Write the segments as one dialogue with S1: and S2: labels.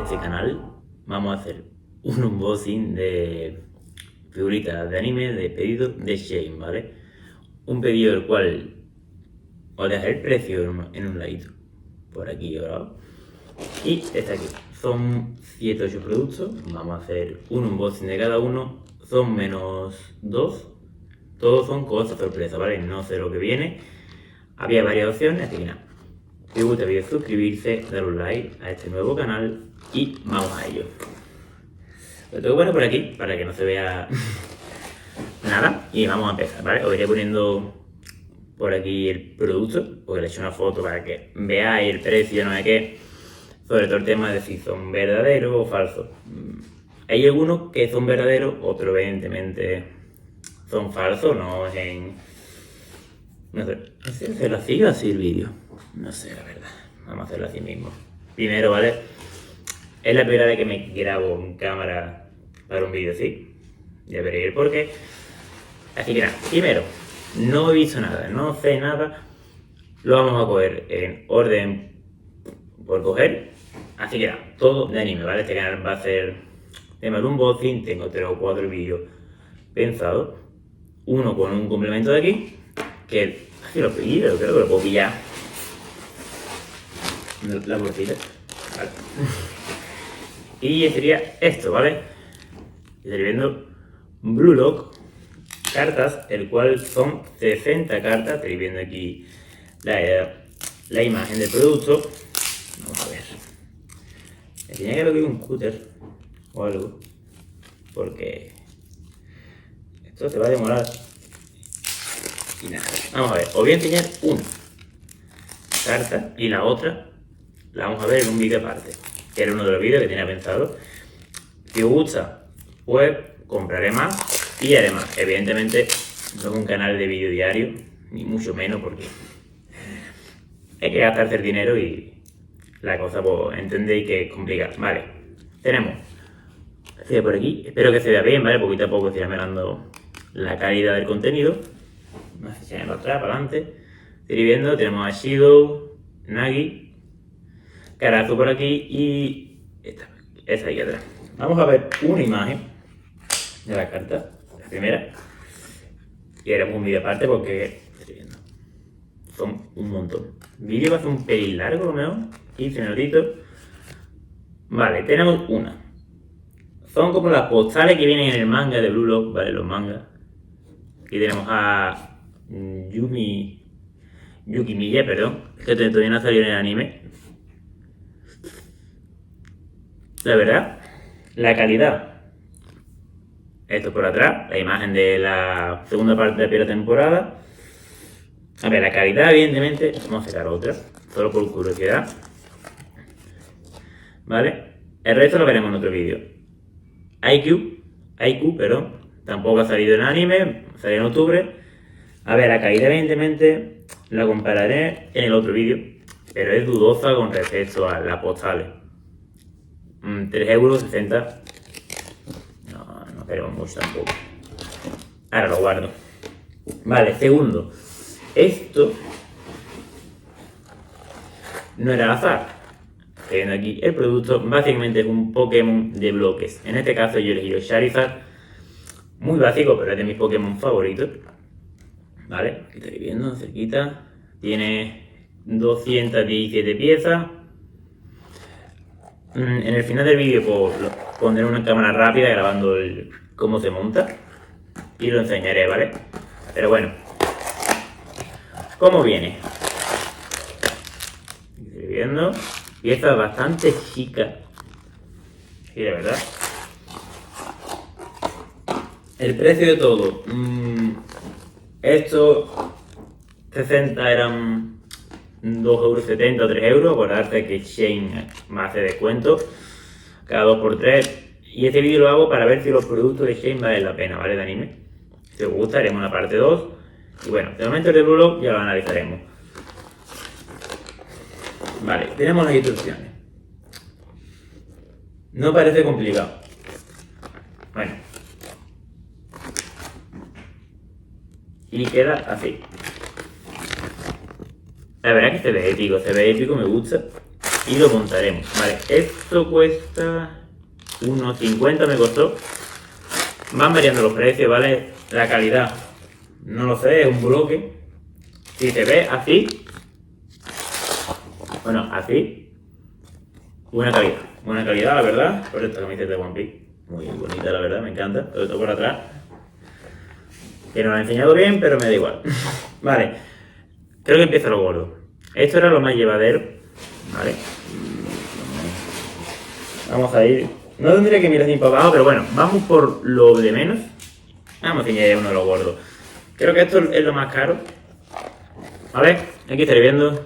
S1: este canal vamos a hacer un unboxing de figuritas de anime de pedido de Shein, ¿vale? Un pedido del cual os dejaré el precio en un ladito, por aquí abajo. Y está aquí, son 7-8 productos, vamos a hacer un unboxing de cada uno, son menos 2, todos son cosas sorpresa, ¿vale? No sé lo que viene, había varias opciones, así que nada. Si os gusta el vídeo, suscribirse, dar un like a este nuevo canal y vamos a ello. Lo tengo bueno por aquí para que no se vea nada y vamos a empezar, ¿vale? Os iré poniendo por aquí el producto, porque le he hecho una foto para que veáis el precio, no sé qué, sobre todo el tema de si son verdaderos o falsos. Hay algunos que son verdaderos, otros evidentemente son falsos, no es en... No sé, ¿es hacerlo así o así el vídeo? No sé, la verdad. Vamos a hacerlo así mismo. Primero, ¿vale? Es la primera vez que me grabo en cámara para un vídeo así. Ya veréis el porqué. Así que nada, primero, no he visto nada, no sé nada. Lo vamos a coger en orden por coger. Así que nada, todo de anime, ¿vale? Este canal va a ser tema de unboxing. Tengo 3 o 4 vídeos pensados. Uno con un complemento de aquí, que aquí lo pedí, pero creo que lo puedo pillar. La bolsita. Vale. Y sería esto, ¿vale? Estoy viendo Blue Lock, cartas, el cual son 60 cartas. Estoy viendo aquí la imagen del producto. Vamos a ver. Me tenía que haber un cúter o algo, porque esto se va a demorar. Y nada, vamos a ver, os voy a enseñar una carta y la otra la vamos a ver en un vídeo aparte, que era uno de los vídeos que tenía pensado. Si os gusta, pues compraré más y haré más. Evidentemente no es un canal de vídeo diario, ni mucho menos, porque hay que gastarse el dinero y la cosa, pues entendéis que es complicada. Vale, tenemos por aquí, espero que se vea bien, ¿vale? Poquito a poco se irá mejorando la calidad del contenido. No sé si para atrás, para adelante. Estoy viendo, tenemos a Shido, Nagi, Karazu por aquí y esta aquí atrás. Vamos a ver una imagen de la carta, la primera. Y haremos un vídeo aparte porque estoy viendo, son un montón. El vídeo va a ser un pelín largo, lo mejor, 15 minutitos. Vale, tenemos una. Son como las postales que vienen en el manga de Blue Lock, ¿vale? Los mangas. Aquí tenemos a Yukimiya, perdón, que todavía no ha salido en el anime. La verdad, la calidad. Esto por atrás, la imagen de la segunda parte de la primera temporada. A ver, la calidad, evidentemente, vamos a sacar otra, solo por curiosidad. ¿Vale? El resto lo veremos en otro vídeo. IQ, perdón, tampoco ha salido en anime, salió en octubre. A ver, la calidad evidentemente la compararé en el otro vídeo, pero es dudosa con respecto a las postales. 3,60 €. No queremos mucho tampoco. Ahora lo guardo. Vale, segundo. Esto no era al azar. Estoy viendo aquí el producto, básicamente es un Pokémon de bloques. En este caso yo he elegido Charizard, muy básico, pero es de mis Pokémon favoritos. Vale, aquí estoy viendo cerquita. Tiene 217 piezas. En el final del vídeo pues, pondré una cámara rápida grabando cómo se monta y lo enseñaré, ¿vale? Pero bueno, ¿cómo viene? Estoy viendo piezas bastante chicas. Sí, de verdad. El precio de todo. Estos 60 eran 2,70 € o 3 €. Acordarte que Shein me hace descuento cada 2x3. Y este vídeo lo hago para ver si los productos de Shein valen la pena, ¿vale? De anime. Si os gusta, haremos una parte 2. Y bueno, de momento el de Blue Lock ya lo analizaremos. Vale, tenemos las instrucciones. No parece complicado. Bueno. Y queda así. La verdad que se ve épico, me gusta. y lo montaremos. Vale, esto cuesta unos 50 me costó. Van variando los precios, ¿vale? La calidad, no lo sé, es un bloque. Si se ve así, bueno, así, buena calidad, la verdad. Por esta camiseta de One Piece, muy bonita, la verdad, me encanta. Todo esto por atrás, que no lo he enseñado bien, pero me da igual. Vale, creo que empieza lo gordo. Esto era lo más llevadero, ¿vale? Vamos a ir, no tendría que mirar así para abajo, pero bueno, vamos por lo de menos. Vamos a enseñar uno de los gordos. Creo que esto es lo más caro. ¿Vale? Aquí estaréis viendo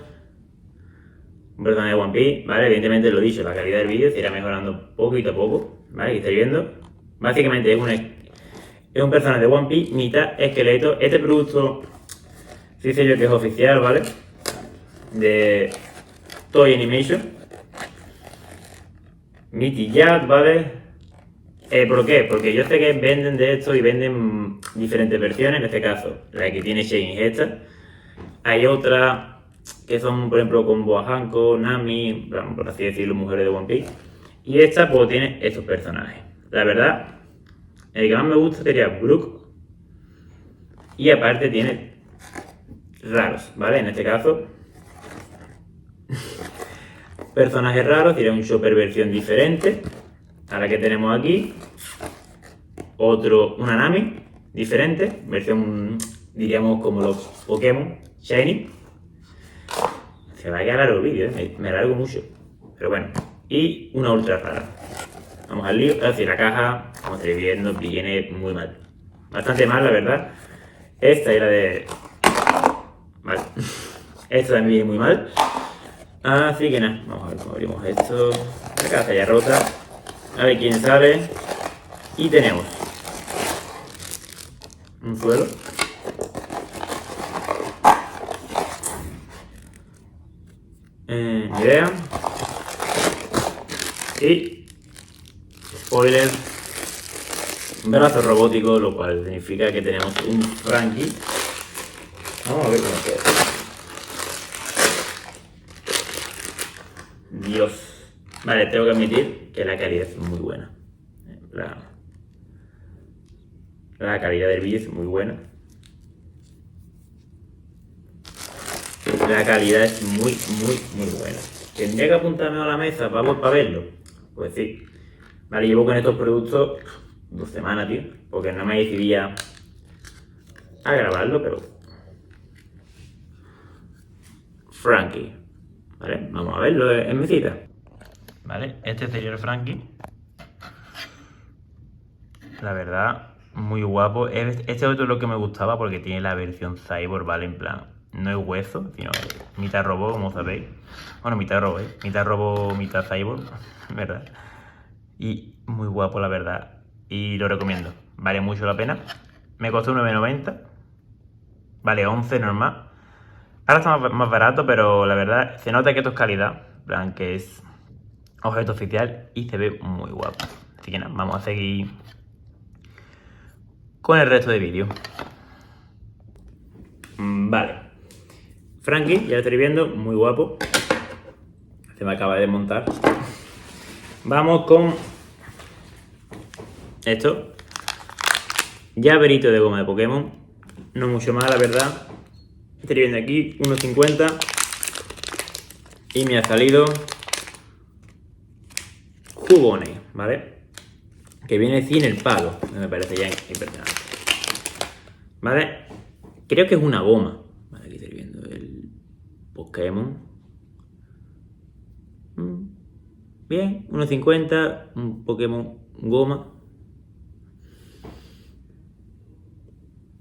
S1: un personaje de One Piece, ¿vale? Evidentemente lo he dicho, la calidad del vídeo se irá mejorando poquito a poco, ¿vale? Aquí estáis viendo. Básicamente es un personaje de One Piece, mitad esqueleto. Este producto, sí sé yo que es oficial, ¿vale? De Toei Animation. Mighty Jack, ¿vale? ¿Por qué? Porque yo sé que venden de esto y venden diferentes versiones, en este caso, la que tiene Shin es esta. Hay otras que son, por ejemplo, con Boa Hancock, Nami, por así decirlo, mujeres de One Piece. Y esta, pues, tiene estos personajes. La verdad, el que más me gusta sería Brook. Y aparte tiene raros, ¿vale? En este caso, personajes raros, tiene un Chopper versión diferente a la que tenemos aquí. Una Nami diferente, versión, diríamos, como los Pokémon Shiny. Se va a quedar largo el vídeo, me alargo mucho. Pero bueno, y una ultra rara. Vamos al lío. Es decir, la caja, como estáis viendo, viene muy mal. Bastante mal, la verdad. Esta era de... Vale. Esta también viene muy mal. Así que nada, vamos a ver cómo abrimos esto. La caja ya rota. A ver quién sale. Y tenemos un suelo. Ni idea. Y spoiler, brazo robótico, lo cual significa que tenemos un Franky. Vamos a ver cómo queda. Dios. Vale, tengo que admitir que la calidad es muy buena. La calidad del vídeo es muy buena. La calidad es muy buena. ¿Tendría que apuntarme a la mesa para verlo? Pues sí. Vale, llevo con estos productos 2 semanas, tío. Porque no me decidía a grabarlo, pero... Franky. Vale, vamos a verlo en mesita. Vale, este sería el Franky. La verdad, muy guapo. Este otro es lo que me gustaba porque tiene la versión Cyborg, ¿vale? En plan, no es hueso, sino mitad robot, como sabéis. Bueno, mitad robot, mitad robot, mitad cyborg, ¿verdad? Y muy guapo, la verdad. Y lo recomiendo. Vale mucho la pena. Me costó 9,90. Vale 11 normal. Ahora está más barato, pero la verdad se nota que esto es calidad. En plan, que es objeto oficial y se ve muy guapo. Así que nada, vamos a seguir con el resto de vídeo. Vale. Franky, ya lo estoy viendo, muy guapo. Se me acaba de montar. Vamos con esto. Llaverito de goma de Pokémon. No mucho más, la verdad. Estoy viendo aquí, 1,50. Y me ha salido Jugones, ¿vale? Que viene sin el palo. Me parece ya impresionante. ¿Vale? Creo que es una goma. Vale, aquí estoy viendo el Pokémon. Bien, 1,50. Un Pokémon goma.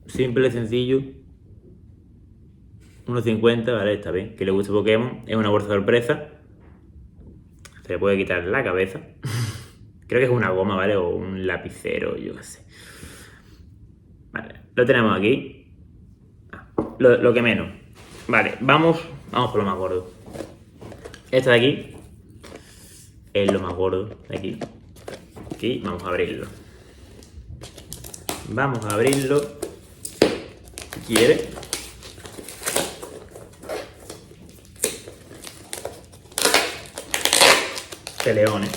S1: Simple, sencillo. 1,50, vale, está bien. Que le guste Pokémon. Es una bolsa sorpresa. Se le puede quitar la cabeza. Creo que es una goma, ¿vale? O un lapicero, yo qué sé. Vale, lo tenemos aquí. Lo que menos. Vale, vamos por lo más gordo. Esta de aquí es lo más gordo de aquí. Aquí vamos a abrirlo. Vamos a abrirlo. Si quiere. peleones.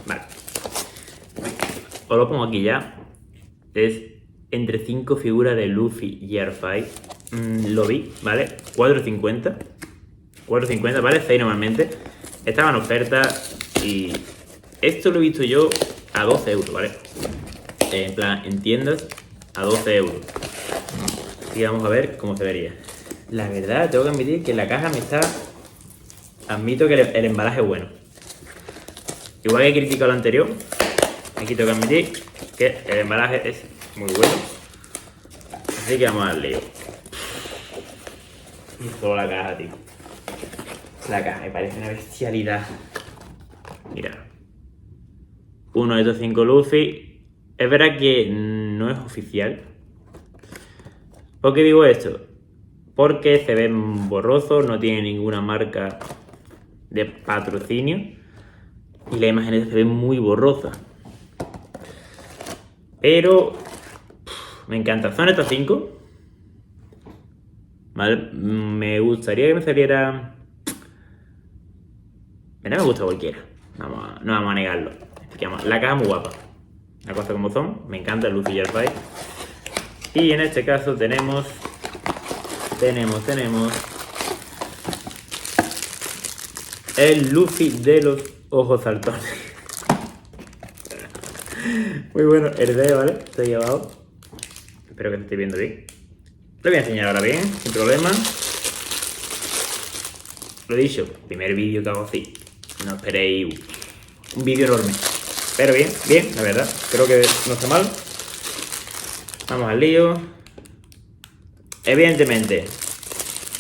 S1: Vale. Os lo pongo aquí ya. Es entre 5 figuras de Luffy y Airfy. Lo vi, ¿vale? 4,50. 4,50, ¿vale? 6 normalmente. Estaba en oferta y esto lo he visto yo a 12 euros, ¿vale? En plan, en tiendas a 12 euros. Y vamos a ver cómo se vería. La verdad, tengo que admitir que la caja me está... Admito que el embalaje es bueno. Igual que he criticado lo anterior, aquí tengo que admitir que el embalaje es muy bueno. Así que vamos al lío. Y solo la caja, tío. La caja me parece una bestialidad. Mira. Uno de estos 5 Luffy. Es verdad que no es oficial. ¿Por qué digo esto? Porque se ven borrosos, no tiene ninguna marca de patrocinio. Y las imágenes se ven muy borrosas. Pero me encanta. Son estos 5. ¿Vale? Me gustaría que me saliera... No me gusta cualquiera. No vamos a negarlo. La caja es muy guapa. Las cosas como son. Me encanta el Luffy y el Airfy. Y en este caso tenemos el Luffy de los ojos saltones. Muy bueno, heredero, ¿vale? Está ahí abajo. Espero que se esté viendo bien. Lo voy a enseñar ahora bien, sin problema. Lo dicho, primer vídeo que hago así. No esperéis un vídeo enorme. Pero bien, la verdad. Creo que no está mal. Vamos al lío. Evidentemente,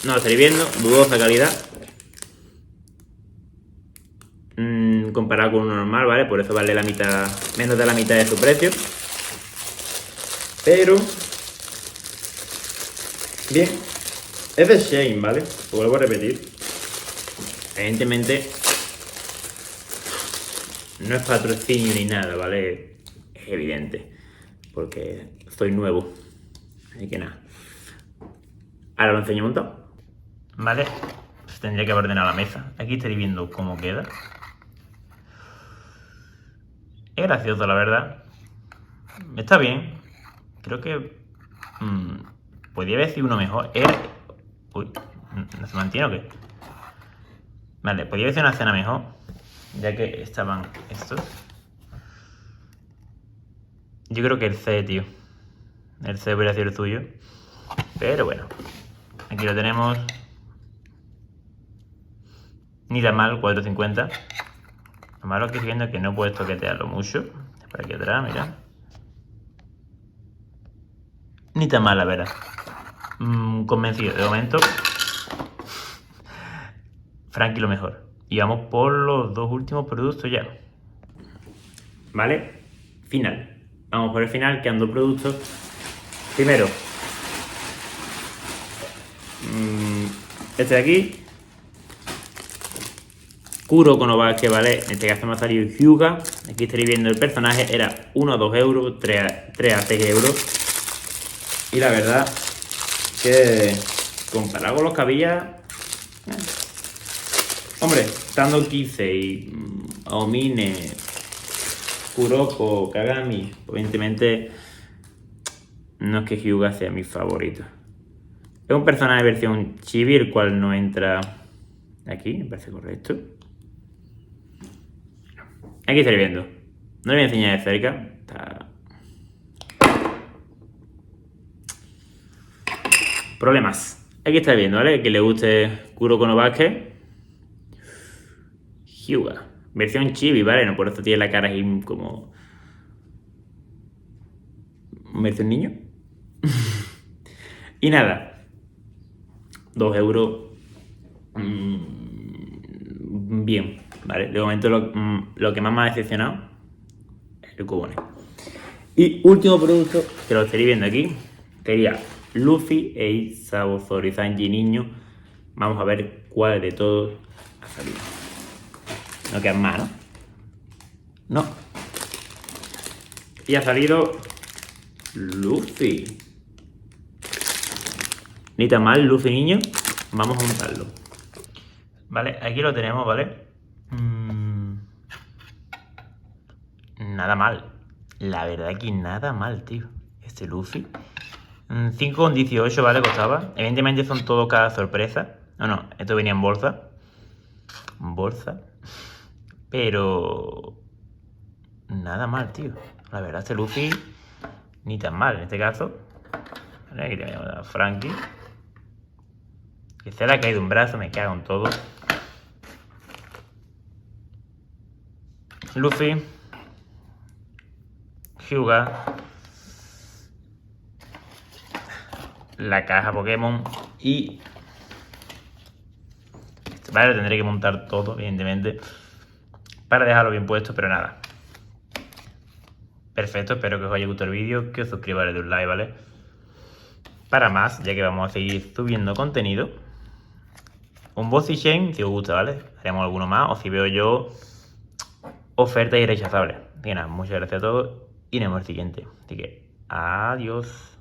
S1: no lo estaréis viendo, dudosa calidad. Comparado con uno normal, ¿vale? Por eso vale la mitad, menos de la mitad de su precio. Pero bien, es de Shein, ¿vale? Lo vuelvo a repetir. Evidentemente no es patrocinio ni nada, ¿vale? Es evidente, porque soy nuevo. Así que nada. Ahora lo enseño montado. Vale, pues tendría que ordenar la mesa. Aquí estaréis viendo cómo queda. Es gracioso, la verdad. Está bien. Creo que... podría haber sido uno mejor. Uy, ¿no se mantiene o qué? Vale, podría haber sido una escena mejor. Ya que estaban estos. Yo creo que el C, tío. El C hubiera sido el suyo. Pero bueno. Aquí lo tenemos. Ni tan mal, 4,50. Lo malo que estoy viendo es que no puedes toquetearlo mucho. Por aquí atrás, mira. Ni tan mal, la verdad. Convencido. De momento, Frankie lo mejor. Y vamos por los 2 últimos productos ya. ¿Vale? Final. Vamos por el final, quedan 2 productos. Primero, este de aquí. Kuroko-no-Bake, ¿vale? En este caso me ha salido Hyuga. Aquí estaréis viendo el personaje. Era 1 a 2 euros, 3 a 6 euros. Y la verdad que comparado con los que había... Hombre, estando Kisei, Aomine, Kuroko, Kagami, evidentemente no es que Hyuga sea mi favorito. Es un personaje de versión chibi, el cual no entra aquí, me parece correcto. Aquí estaréis viendo. No le voy a enseñar de cerca. Está... Problemas. Aquí estáis viendo, ¿vale? Que le guste Kuroko-no-Bake. Hyuga. Versión chibi, ¿vale? No por eso tiene la cara ahí como... ¿Versión niño? Y nada. 2 euros. Bien, ¿vale? De momento lo que más me ha decepcionado es el Cubone. Y último producto, que lo estaréis viendo aquí, sería Luffy e Sabozori Sanji niño. Vamos a ver cuál de todos ha salido. No quedan más, ¿no? No. Y ha salido Luffy. Ni tan mal, Luffy niño. Vamos a montarlo. Vale, aquí lo tenemos, ¿vale? Nada mal. La verdad que nada mal, tío. Este Luffy. 5,18, ¿vale? Costaba. Evidentemente son todo cada sorpresa. No, esto venía en bolsa. Bolsa. Pero... nada mal, tío. La verdad, este Luffy ni tan mal en este caso. Vale, aquí tenemos a Frankie. Que se le ha caído un brazo, me cago en todo. Luffy. Hyuga. La caja Pokémon. Y... vale, tendré que montar todo, evidentemente, para dejarlo bien puesto, pero nada. Perfecto, espero que os haya gustado el vídeo, que os suscribáis, de un like, ¿vale? Para más, ya que vamos a seguir subiendo contenido. Un Bossy Shame, si os gusta, ¿vale? Haremos alguno más, o si veo yo ofertas irrechazables. Así que nada, muchas gracias a todos y nos vemos en el siguiente. Así que, adiós.